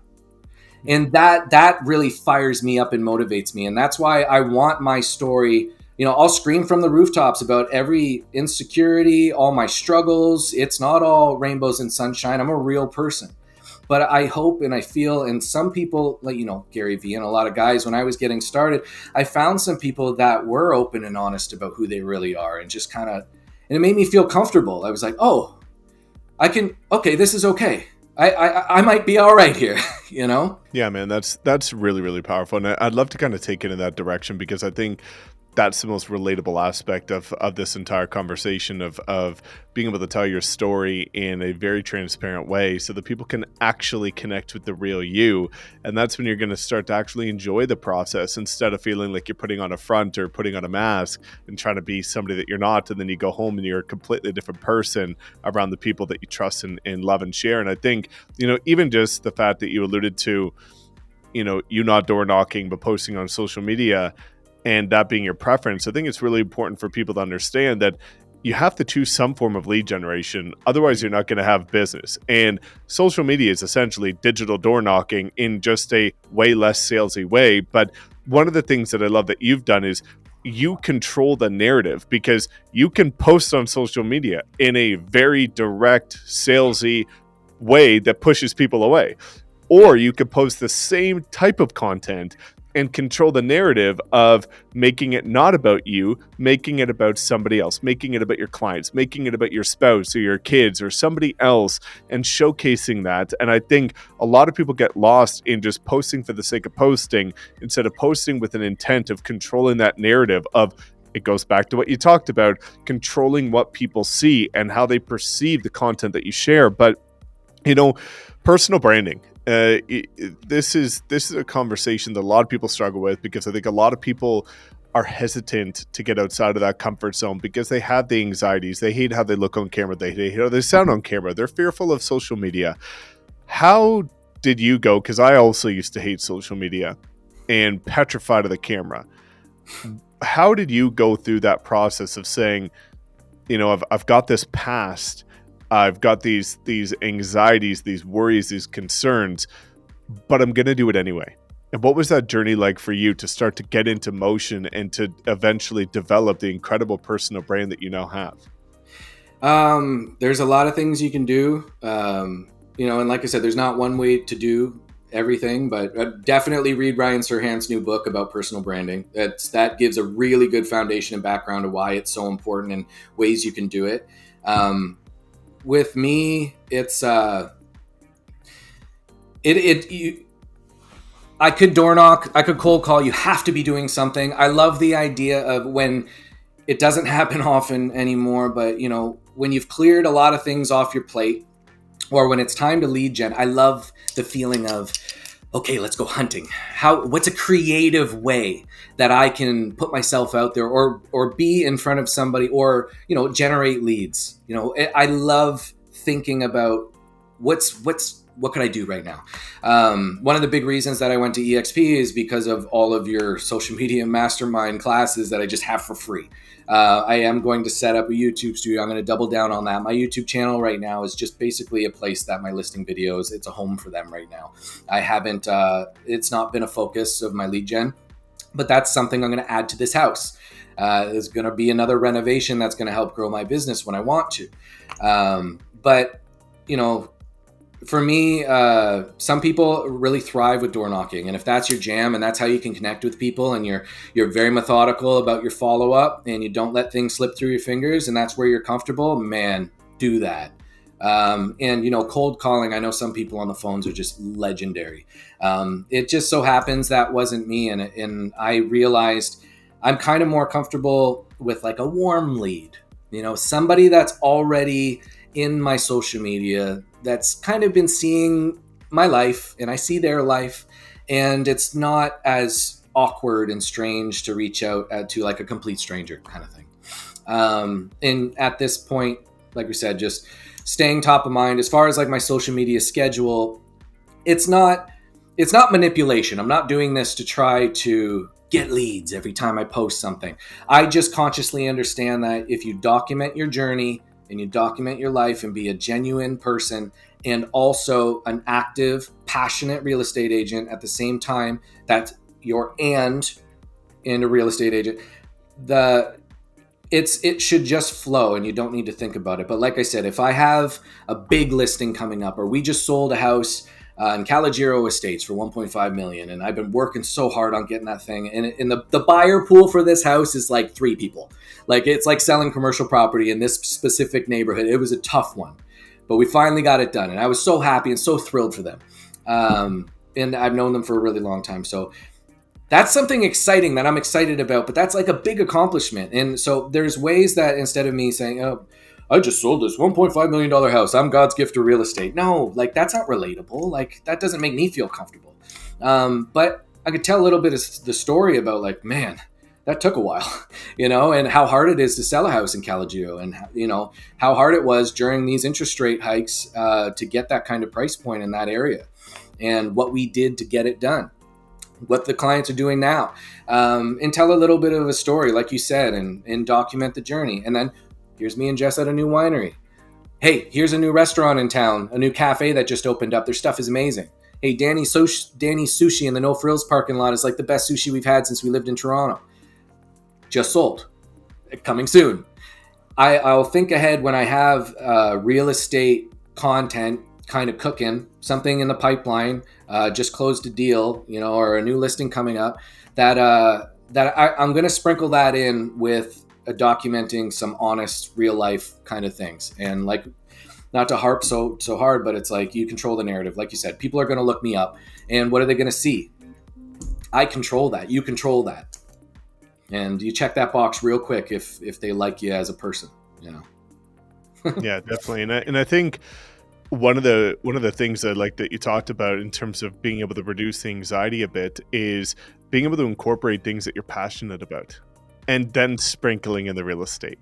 And that really fires me up and motivates me. And that's why I want my story, I'll scream from the rooftops about every insecurity, all my struggles. It's not all rainbows and sunshine. I'm a real person. But I hope and I feel, and some people, like, Gary Vee and a lot of guys, when I was getting started, I found some people that were open and honest about who they really are, and just and it made me feel comfortable. I was like, oh, this is okay. I might be all right here, you know? Yeah, man, that's really, really powerful. And I'd love to kind of take it in that direction because I think that's the most relatable aspect of this entire conversation of being able to tell your story in a very transparent way so that people can actually connect with the real you. And that's when you're going to start to actually enjoy the process instead of feeling like you're putting on a front or putting on a mask and trying to be somebody that you're not. And then you go home and you're a completely different person around the people that you trust and love and share. And I think, even just the fact that you alluded to, you not door knocking, but posting on social media, and that being your preference, I think it's really important for people to understand that you have to choose some form of lead generation. Otherwise, you're not going to have business. And social media is essentially digital door knocking in just a way less salesy way. But one of the things that I love that you've done is you control the narrative because you can post on social media in a very direct, salesy way that pushes people away. Or you could post the same type of content and control the narrative of making it not about you, making it about somebody else, making it about your clients, making it about your spouse or your kids or somebody else, and showcasing that. And I think a lot of people get lost in just posting for the sake of posting instead of posting with an intent of controlling that narrative of, it goes back to what you talked about, controlling what people see and how they perceive the content that you share. But, personal branding. This is a conversation that a lot of people struggle with because I think a lot of people are hesitant to get outside of that comfort zone because they have the anxieties. They hate how they look on camera. They hate how they sound on camera. They're fearful of social media. How did you go? Because I also used to hate social media and petrified of the camera. How did you go through that process of saying, I've got this past, I've got these anxieties, these worries, these concerns, but I'm going to do it anyway. And what was that journey like for you to start to get into motion and to eventually develop the incredible personal brand that you now have? There's a lot of things you can do. And like I said, there's not one way to do everything, but definitely read Ryan Serhant's new book about personal branding. That gives a really good foundation and background of why it's so important and ways you can do it. With me, it's I could door knock, I could cold call. You have to be doing something. I love the idea of when it doesn't happen often anymore, but when you've cleared a lot of things off your plate, or when it's time to lead gen, I love the feeling of, okay, let's go hunting. What's a creative way that I can put myself out there or be in front of somebody or, generate leads. I love thinking about what could I do right now? One of the big reasons that I went to EXP is because of all of your social media mastermind classes that I just have for free. I am going to set up a YouTube studio. I'm going to double down on that. My YouTube channel right now is just basically a place that my listing videos, it's a home for them right now. I haven't, it's not been a focus of my lead gen, but that's something I'm going to add to this house. There's going to be another renovation that's going to help grow my business when I want to. But, for me, some people really thrive with door knocking, and if that's your jam and that's how you can connect with people, and you're very methodical about your follow up, and you don't let things slip through your fingers, and that's where you're comfortable, man, do that. And cold calling, I know some people on the phones are just legendary. It just so happens that wasn't me, and I realized I'm kind of more comfortable with like a warm lead, somebody that's already in my social media, that's kind of been seeing my life and I see their life, and it's not as awkward and strange to reach out to like a complete stranger kind of thing. And at this point, like we said, just staying top of mind as far as like my social media schedule. It's not manipulation. I'm not doing this to try to get leads every time I post something. I just consciously understand that if you document your journey and you document your life and be a genuine person and also an active, passionate real estate agent at the same time that you're and a real estate agent, it should just flow and you don't need to think about it. But like I said, if I have a big listing coming up, or we just sold a house in Calogero Estates for $1.5 million, and I've been working so hard on getting that thing. And the buyer pool for this house is like 3 people. Like, it's like selling commercial property in this specific neighborhood. It was a tough one, but we finally got it done. And I was so happy and so thrilled for them. And I've known them for a really long time. So that's something exciting that I'm excited about, but that's like a big accomplishment. And so there's ways that instead of me saying, oh, I just sold this $1.5 million house, I'm God's gift to real estate. No, like that's not relatable. Like that doesn't make me feel comfortable. But I could tell a little bit of the story about like, man, that took a while, and how hard it is to sell a house in Calagio, and how hard it was during these interest rate hikes to get that kind of price point in that area, and what we did to get it done, what the clients are doing now, and tell a little bit of a story, like you said, and document the journey. And then here's me and Jess at a new winery. Hey, here's a new restaurant in town, a new cafe that just opened up. Their stuff is amazing. Hey, Danny's Sushi in the No Frills parking lot is like the best sushi we've had since we lived in Toronto. Just sold. Coming soon. I'll think ahead when I have real estate content kind of cooking, something in the pipeline, just closed a deal, or a new listing coming up, that I'm going to sprinkle that in with documenting some honest real life kind of things. And like, not to harp so hard, but it's like you control the narrative. Like you said, people are going to look me up, and what are they going to see? I control that. You control that. And you check that box real quick if they like you as a person, Yeah, definitely. And I think one of the things I like that you talked about in terms of being able to reduce the anxiety a bit is being able to incorporate things that you're passionate about, and then sprinkling in the real estate.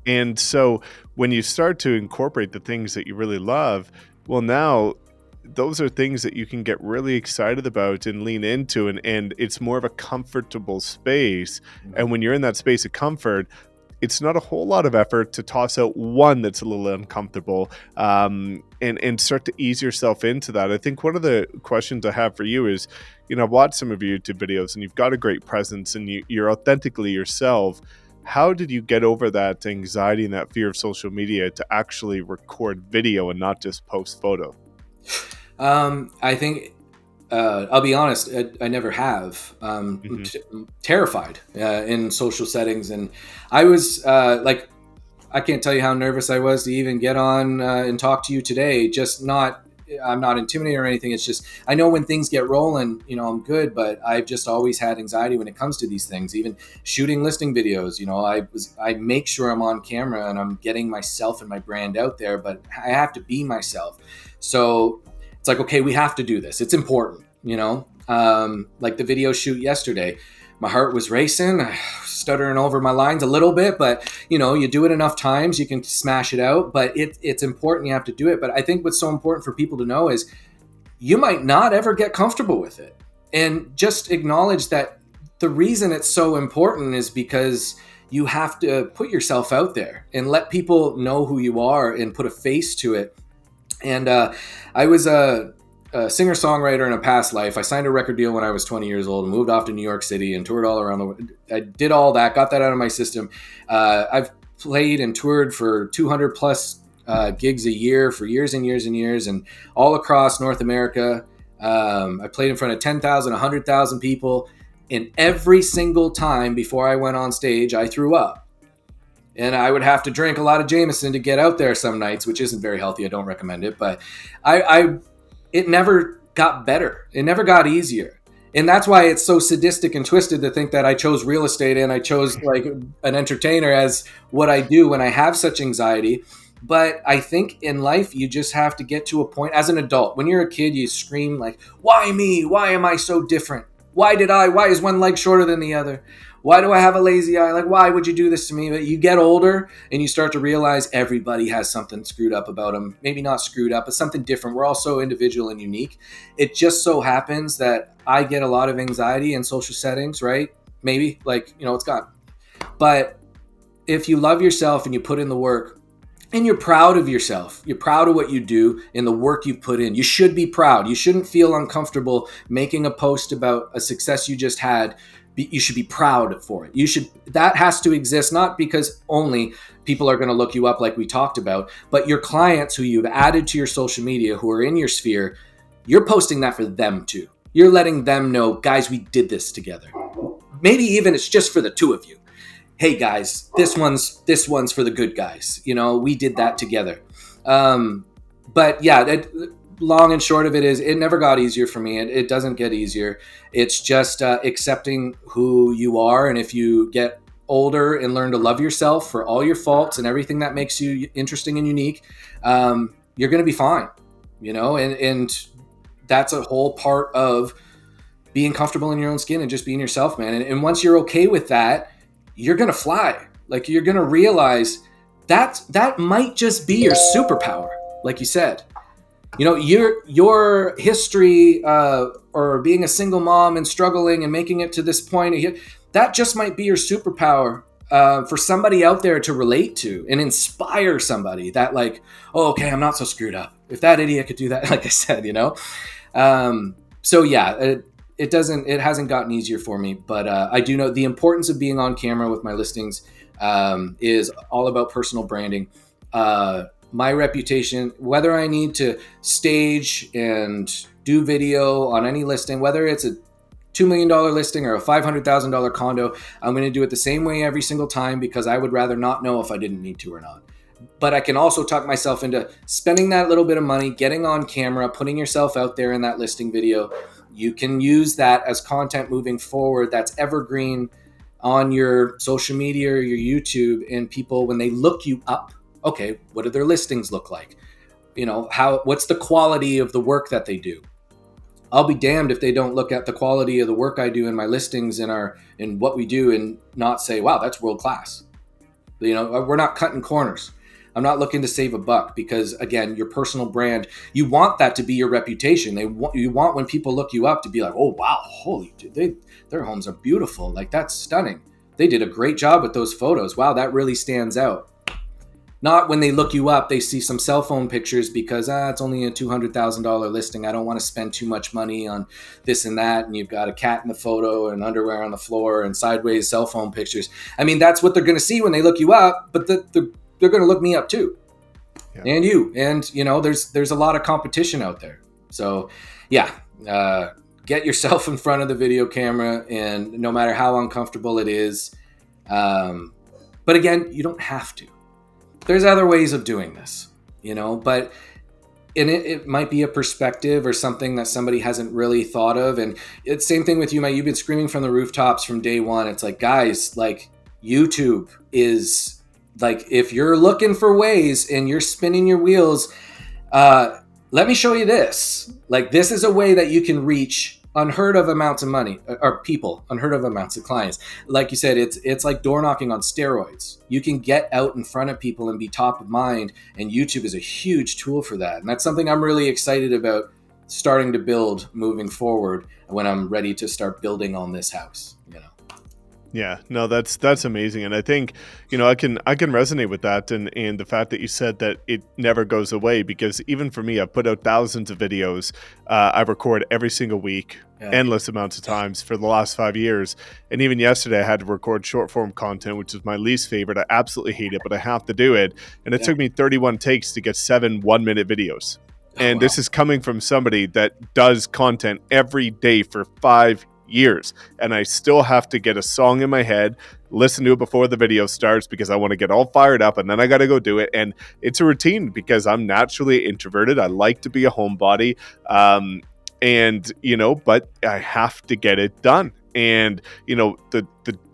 And so when you start to incorporate the things that you really love, well, now those are things that you can get really excited about and lean into, and it's more of a comfortable space. And when you're in that space of comfort, it's not a whole lot of effort to toss out one that's a little uncomfortable, and start to ease yourself into that. I think one of the questions I have for you is, I've watched some of your YouTube videos, and you've got a great presence, and you're authentically yourself. How did you get over that anxiety and that fear of social media to actually record video and not just post photo? I think, I'll be honest, I never have. Terrified in social settings. And I was I can't tell you how nervous I was to even get on and talk to you today. I'm not intimidated or anything. It's just, I know when things get rolling, I'm good, but I've just always had anxiety when it comes to these things. Even shooting listing videos, I make sure I'm on camera and I'm getting myself and my brand out there, but I have to be myself. So it's like, okay, we have to do this. It's important, like the video shoot yesterday. My heart was racing, stuttering over my lines a little bit, but you do it enough times, you can smash it out. But it's important, you have to do it. But I think what's so important for people to know is you might not ever get comfortable with it. And just acknowledge that the reason it's so important is because you have to put yourself out there and let people know who you are and put a face to it. And I was a singer-songwriter in a past life. I signed a record deal when I was 20 years old and moved off to New York City and toured all around the world. I did all that, got that out of my system. I've played and toured for 200 plus gigs a year for years and years and years, and all across North America. I played in front of 10,000, 100,000 people. And every single time before I went on stage, I threw up. And I would have to drink a lot of Jameson to get out there some nights, which isn't very healthy. I don't recommend it. But it never got better. It never got easier. And that's why it's so sadistic and twisted to think that I chose real estate and I chose like an entertainer as what I do when I have such anxiety. But I think in life, you just have to get to a point as an adult. When you're a kid, you scream like, why me? Why am I so different? Why is one leg shorter than the other? Why do I have a lazy eye? Like, why would you do this to me? But you get older and you start to realize everybody has something screwed up about them. Maybe not screwed up, but something different. We're all so individual and unique. It just so happens that I get a lot of anxiety in social settings, right? Maybe it's gone. But if you love yourself and you put in the work, and you're proud of yourself, you're proud of what you do and the work you put in, you should be proud. You shouldn't feel uncomfortable making a post about a success you just had. You should be proud for it. That has to exist, not because only people are going to look you up like we talked about, but your clients who you've added to your social media, who are in your sphere, you're posting that for them too. You're letting them know, guys, we did this together. Maybe even it's just for the two of you. Hey guys, this one's for the good guys. We did that together. But yeah, long and short of it is it never got easier for me. It doesn't get easier. It's just accepting who you are. And if you get older and learn to love yourself for all your faults and everything that makes you interesting and unique, you're going to be fine, and that's a whole part of being comfortable in your own skin and just being yourself, man. And once you're okay with that, you're going to fly. Like, you're going to realize that might just be your superpower. Like you said, your history, or being a single mom and struggling and making it to this point, that just might be your superpower, for somebody out there to relate to and inspire somebody that, like, oh, okay, I'm not so screwed up. If that idiot could do that, like I said, so yeah, it hasn't gotten easier for me, but I do know the importance of being on camera with my listings, is all about personal branding. My reputation, whether I need to stage and do video on any listing, whether it's a $2 million listing or a $500,000 condo, I'm going to do it the same way every single time, because I would rather not know if I didn't need to or not. But I can also talk myself into spending that little bit of money, getting on camera, putting yourself out there in that listing video. You can use that as content moving forward that's evergreen on your social media or your YouTube, and people, when they look you up, okay, what do their listings look like? What's the quality of the work that they do? I'll be damned if they don't look at the quality of the work I do in my listings in what we do and not say, wow, that's world class. We're not cutting corners. I'm not looking to save a buck, because again, your personal brand, you want that to be your reputation. You want when people look you up to be like, oh wow, holy dude, their homes are beautiful. Like, that's stunning. They did a great job with those photos. Wow, that really stands out. Not when they look you up, they see some cell phone pictures because it's only a $200,000 listing. I don't want to spend too much money on this and that. And you've got a cat in the photo and underwear on the floor and sideways cell phone pictures. I mean, that's what they're going to see when they look you up, but they're going to look me up too. Yeah. And you. And, there's a lot of competition out there. So, yeah, get yourself in front of the video camera, and no matter how uncomfortable it is. But again, you don't have to. There's other ways of doing this, but it might be a perspective or something that somebody hasn't really thought of. And it's same thing with you, Mike. You've been screaming from the rooftops from day one. It's like, guys, like, YouTube is like, if you're looking for ways and you're spinning your wheels, let me show you this. Like, this is a way that you can reach unheard of amounts of money, or people, unheard of amounts of clients. Like you said, it's like door knocking on steroids. You can get out in front of people and be top of mind, and YouTube is a huge tool for that. And that's something I'm really excited about starting to build moving forward when I'm ready to start building on this house. Yeah, no, that's amazing. And I think, I can resonate with that, and the fact that you said that it never goes away, because even for me, I've put out thousands of videos. I record every single week, endless amounts of times for the last 5 years. And even yesterday I had to record short form content, which is my least favorite. I absolutely hate it, but I have to do it. And it took me 31 takes to get 7 1-minute videos. And This is coming from somebody that does content every day for 5 years, and I still have to get a song in my head, listen to it before the video starts, because I want to get all fired up, and then I got to go do it. And it's a routine, because I'm naturally introverted. I like to be a homebody, but I have to get it done. And the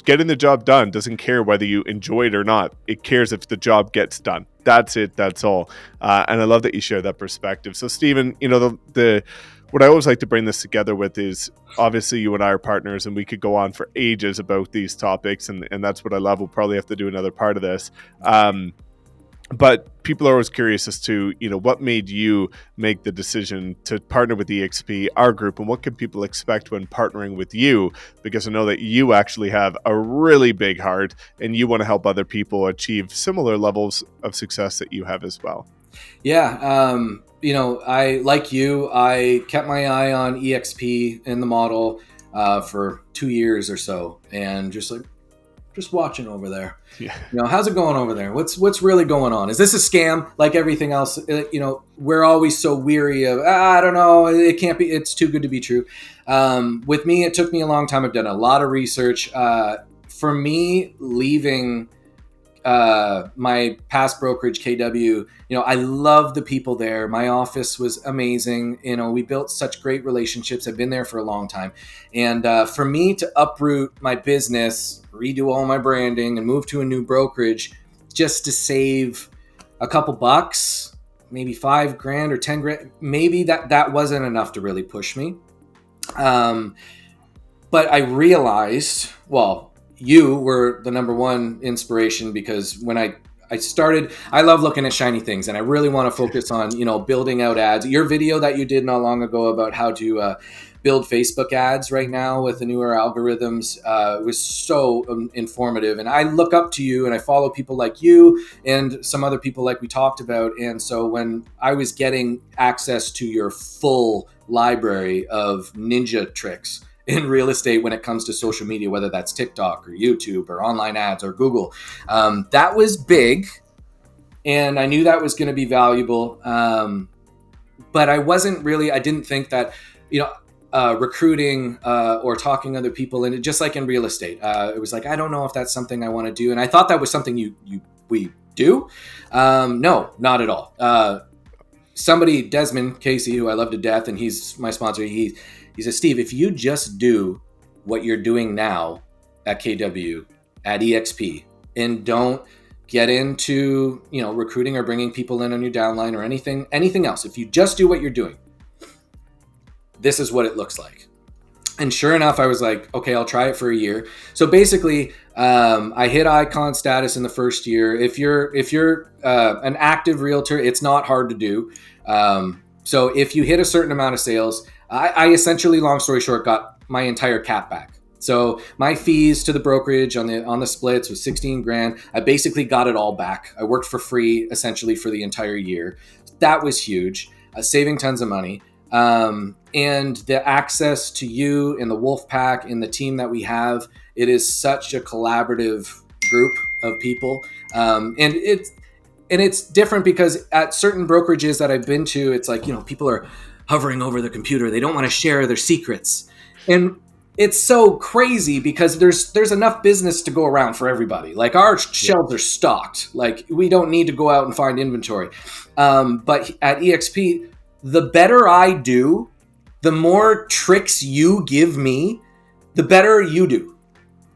getting the job done doesn't care whether you enjoy it or not. It cares if the job gets done. That's it. That's all. And I love that you share that perspective. So, Stephen, what I always like to bring this together with is, obviously you and I are partners, and we could go on for ages about these topics, and that's what I love. We'll probably have to do another part of this. But people are always curious as to, what made you make the decision to partner with EXP, our group, and what can people expect when partnering with you? Because I know that you actually have a really big heart, and you want to help other people achieve similar levels of success that you have as well. Yeah. I kept my eye on EXP in the model for 2 years or so, and just watching over there. Yeah. How's it going over there? What's really going on? Is this a scam like everything else? We're always so weary of, I don't know, it can't be, it's too good to be true. With me, it took me a long time. I've done a lot of research. For me, leaving my past brokerage, KW, I love the people there. My office was amazing. We built such great relationships. I've been there for a long time. And for me to uproot my business, redo all my branding, and move to a new brokerage just to save a couple bucks, maybe $5,000 or $10,000, maybe that wasn't enough to really push me. But I realized, well, you were the number one inspiration, because when I started, I love looking at shiny things, and I really want to focus on, building out ads. Your video that you did not long ago about how to build Facebook ads right now with the newer algorithms was so informative. And I look up to you, and I follow people like you and some other people like we talked about. And so when I was getting access to your full library of ninja tricks in real estate when it comes to social media, whether that's TikTok or YouTube or online ads or Google, that was big. And I knew that was going to be valuable. But I didn't think that, recruiting or talking to other people, and just like in real estate, it was like, I don't know if that's something I want to do. And I thought that was something we do. No, not at all. Somebody, Desmond Casey, who I love to death, and he's my sponsor, he says, Steve, if you just do what you're doing now at KW, at EXP, and don't get into, recruiting or bringing people in on your downline or anything else, if you just do what you're doing, this is what it looks like. And sure enough, I was like, okay, I'll try it for a year. So basically, I hit icon status in the first year. If you're an active realtor, it's not hard to do. So if you hit a certain amount of sales, I essentially, long story short, got my entire cap back. So my fees to the brokerage on the splits was $16,000. I basically got it all back. I worked for free essentially for the entire year. That was huge, saving tons of money. And the access to you and the WolfPack and the team that we have, it is such a collaborative group of people. And it's different because at certain brokerages that I've been to, it's like, people are hovering over the computer. They don't want to share their secrets. And it's so crazy because there's enough business to go around for everybody. Like, our shelves are stocked. Like, we don't need to go out and find inventory. But at EXP, the better I do, the more tricks you give me, the better you do.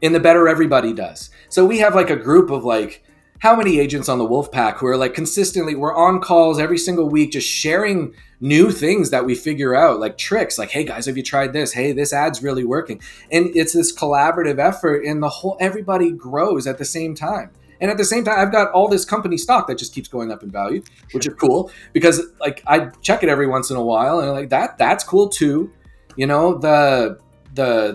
And the better everybody does. So we have like a group of like, how many agents on the WolfPack who are like consistently, we're on calls every single week, just sharing new things that we figure out, like tricks, like, hey guys, have you tried this? Hey, this ad's really working. And it's this collaborative effort, and everybody grows at the same time. And at the same time, I've got all this company stock that just keeps going up in value, which is cool because like I check it every once in a while, and like that's cool too. The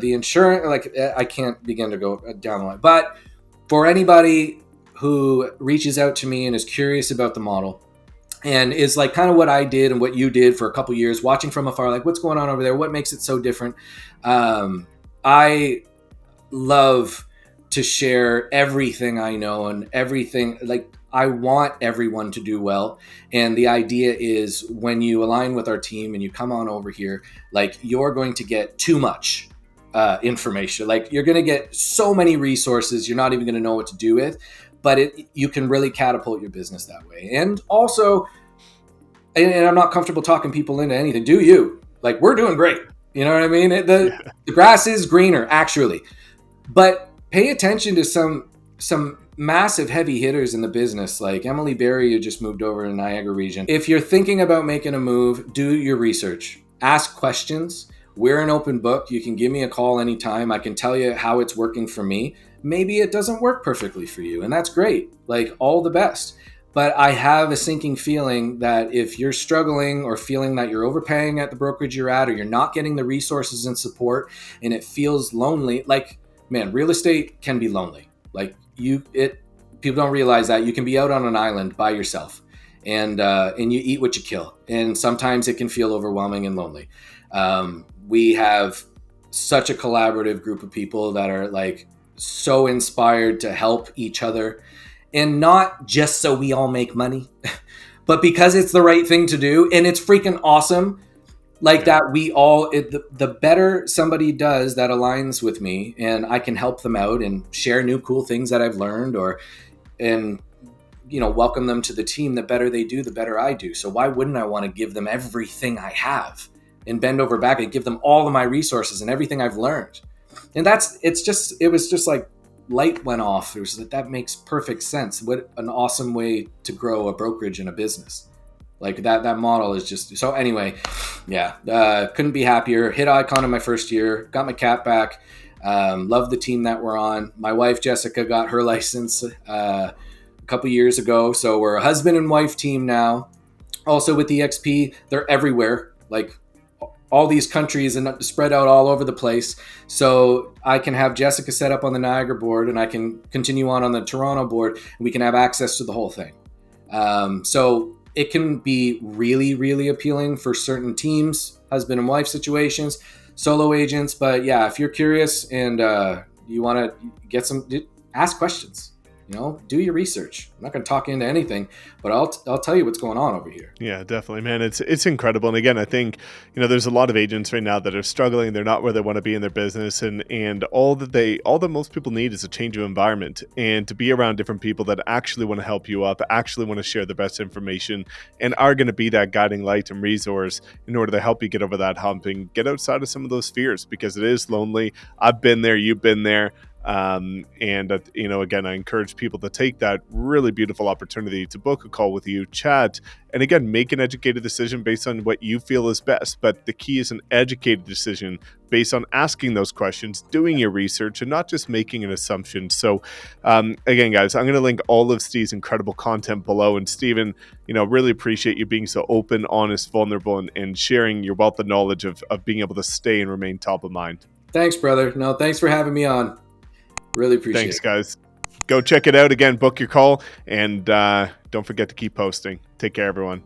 insurance, like I can't begin to go down the line. But for anybody who reaches out to me and is curious about the model and is like kind of what I did and what you did for a couple years, watching from afar, like what's going on over there? What makes it so different? I love to share everything I know and everything. Like, I want everyone to do well. And the idea is when you align with our team and you come on over here, like, you're going to get too much information. Like, you're going to get so many resources, you're not even going to know what to do with. But you can really catapult your business that way. And also, and I'm not comfortable talking people into anything. Do you? Like, we're doing great. You know what I mean? The grass is greener, actually. But pay attention to some massive heavy hitters in the business, like Emily Berry, who just moved over to Niagara region. If you're thinking about making a move, do your research. Ask questions. We're an open book. You can give me a call anytime. I can tell you how it's working for me. Maybe it doesn't work perfectly for you, and that's great. Like, all the best. But I have a sinking feeling that if you're struggling or feeling that you're overpaying at the brokerage you're at, or you're not getting the resources and support, and it feels lonely, like, man, real estate can be lonely. Like, people don't realize that you can be out on an island by yourself, and you eat what you kill. And sometimes it can feel overwhelming and lonely. We have such a collaborative group of people that are like so inspired to help each other, and not just so we all make money, but because it's the right thing to do. And it's freaking awesome. Like that the better somebody does that aligns with me, and I can help them out and share new cool things that I've learned, or and welcome them to the team. The better they do, the better I do. So why wouldn't I want to give them everything I have and bend over back and give them all of my resources and everything I've learned? And it was just like light went off. It was like, that makes perfect sense. What an awesome way to grow a brokerage and a business. Like that model is just, so anyway, yeah, couldn't be happier. Hit Icon in my first year, got my cat back. Love the team that we're on. My wife, Jessica, got her license a couple years ago. So we're a husband and wife team now. Also with EXP, they're everywhere, like all these countries and spread out all over the place. So I can have Jessica set up on the Niagara board and I can continue on the Toronto board and we can have access to the whole thing. So it can be really, really appealing for certain teams, husband and wife situations, solo agents. But yeah, if you're curious and you want to ask questions. Do your research. I'm not going to talk into anything, but I'll tell you what's going on over here. Yeah, definitely, man. It's incredible. And again, I think, there's a lot of agents right now that are struggling. They're not where they want to be in their business. And all that most people need is a change of environment and to be around different people that actually want to help you up, actually want to share the best information and are going to be that guiding light and resource in order to help you get over that hump and get outside of some of those fears, because it is lonely. I've been there. You've been there. Again, I encourage people to take that really beautiful opportunity to book a call with you, chat, and again, make an educated decision based on what you feel is best. But the key is an educated decision based on asking those questions, doing your research, and not just making an assumption. So again, guys, I'm going to link all of Steve's incredible content below. And Steven, really appreciate you being so open, honest, vulnerable, and sharing your wealth of knowledge of being able to stay and remain top of mind. Thanks, brother. No, thanks for having me on. Really appreciate it. Thanks, guys. Go check it out. Again, book your call, and don't forget to keep posting. Take care, everyone.